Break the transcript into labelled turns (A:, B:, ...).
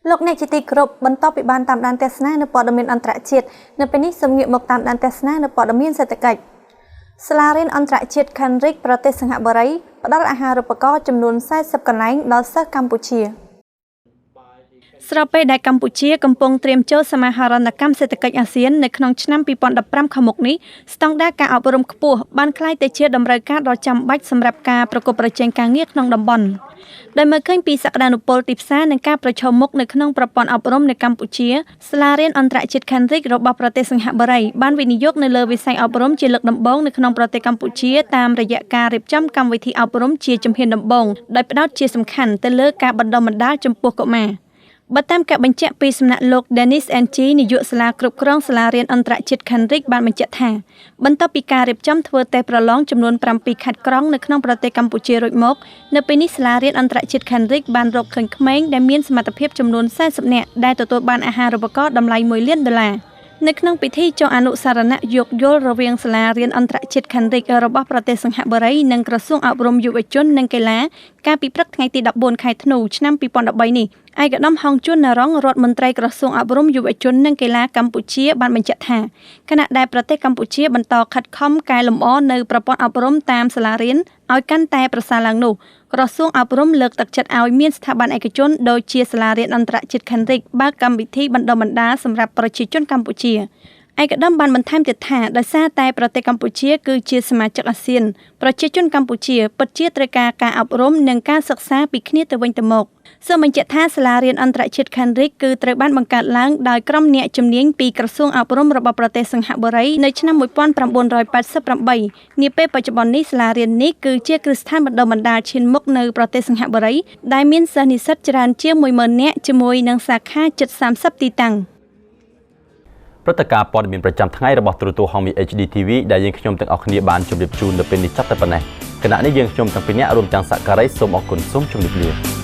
A: លោកអ្នកជាទីគោរពបន្តពីបានតាមដានទស្សនានៅព័ត៌មានអន្តរជាតិនៅពេលនេះសូមងាកមកតាមដានទស្សនានៅព័ត៌មានសេដ្ឋកិច្ចសាលារៀនអន្តរជាតិ Cambridge ប្រទេសសិង្ហបុរីផ្ដល់អាហារូបករណ៍ចំនួន40កន្លែងដល់សិស្សកម្ពុជាស្របពេលដែលកម្ពុជាកំពុងត្រៀមចូលសមាហរណកម្មសេដ្ឋកិច្ចអាស៊ាននៅក្នុងឆ្នាំ2015ខាងមុខនេះស្តង់ដារការអប់រំខ្ពស់បានក្លាយទៅជាតម្រូវការដ៏ចាំបាច់សម្រាប់ការប្រកួតប្រជែងការងារក្នុងតំបន់ដែលមើលឃើញពីសក្តានុពលទីផ្សារនិងការប្រឈមមុខនៅក្នុងប្រព័ន្ធអប់រំនៅកម្ពុជាសាលារៀនអន្តរជាតិ Cambridge របស់ប្រទេសសិង្ហបុរីបានវិនិយោគនៅលើវិស័យអប់រំជាលើកដំបូងនៅក្នុងប្រទេសកម្ពុជាតាមរយៈការរៀបចំកម្មវិធីអប់រំជាជំហានដំបូងដោយផ្ដោតជាសំខាន់ទៅលើការបណ្ដុះបណ្ដាលចំពោះកុមារបើតាមការបញ្ជាក់ពីសំណាក់លោក Dennis NG នាយកសាលាគ្រប់គ្រងសាលារៀនអន្តរជាតិ Cambridge បានបញ្ជាក់ថាបន្ទាប់ពីការរៀបចំធ្វើតេស្តប្រឡងចំនួន7ខេត្តក្រុងនៅក្នុងប្រទេសកម្ពុជារួចមកនៅពេលនេះសាលារៀនអន្តរជាតិ Cambridge បានរកឃើញក្មេងដែលមានសមត្ថភាពចំនួន40នាក់ដែលទទួលបានអាហារូបករណ៍តម្លៃ$1 លាននៅក្នុងពិធីចុះអនុស្សរណៈយោគយល់រវាងសាលារៀនអន្តរជាតិ Cambridge របស់ប្រទេសសិង្ហបុរីនិងក្រសួងអប់រំយុវជននិងកីឡាកាលពីព្រឹកថ្ងៃទី14ខែធ្នូឆ្នាំ2013នេះឯកឧត្តមហងជួនណារងរដ្ឋមន្ត្រីក្រសួងអប់រំយុវជននិងកីឡាកម្ពុជាបានបញ្ជាក់ថាខណៈដែលប្រទេសកម្ពុជាបន្តខិតខំកែលម្អនៅប្រព័ន្ធអប់រំតាមសាលារៀនឲ្យកាន់តែប្រសើរឡើងនោះក្រសួងអប់រំលើកទឹកចិត្តឲ្យមានស្ថាប័នឯកជនដូចជាសាលារៀនអន្តរជាតិ Cambridge បើកកម្មវិធីបណ្ដុះបណ្ដាលសម្រាប់ប្រជាជនកម្ពុជាឯកឧត្តមបានបន្ថែមទៀតថាដោយសារតែប្រទេសកម្ពុជាគឺជាសមាជិកអាស៊ានប្រជាជនកម្ពុជាពិតជាត្រូវការអប់រំនិងការសិក្សាពីគ្នាទៅវិញទៅមកសូមបញ្ជាក់ថាសាលារៀនអន្តរជាតិ Cambridge គឺត្រូវបានបង្កើតឡើងដោយក្រុមអ្នកជំនាញពីក្រសួងអប់រំរបស់ប្រទេសសិង្ហបុរីនៅឆ្នាំ1988នាពេលបច្ចុប្បន្ននេះសាលារៀននេះគឺជាគ្រឹះស្ថានបណ្ដុះបណ្ដាលឈានមុខនៅប្រទេសសិង្ហបុរីដែលមានសិស្សនិស្សិតច្រើនជាង 10000 នាក់ជាមួយនឹងសាខាជិត30ទីតាំង
B: ព្រឹត្តិការណ៍ព័ត៌មានប្រចាំថ្ងៃរបស់ទូរទស្សន៍ Homi HD TV ដែលយើងខ្ញុំទាំងអស់គ្នាបានជម្រាបជូននៅពេលនេះចាប់តែប៉ុណ្ណេះគណៈនេះយើងខ្ញុំទាំងពីរនាក់រួមទាំងសក្ការ័យសូមអរគុណសូមជម្រាបលា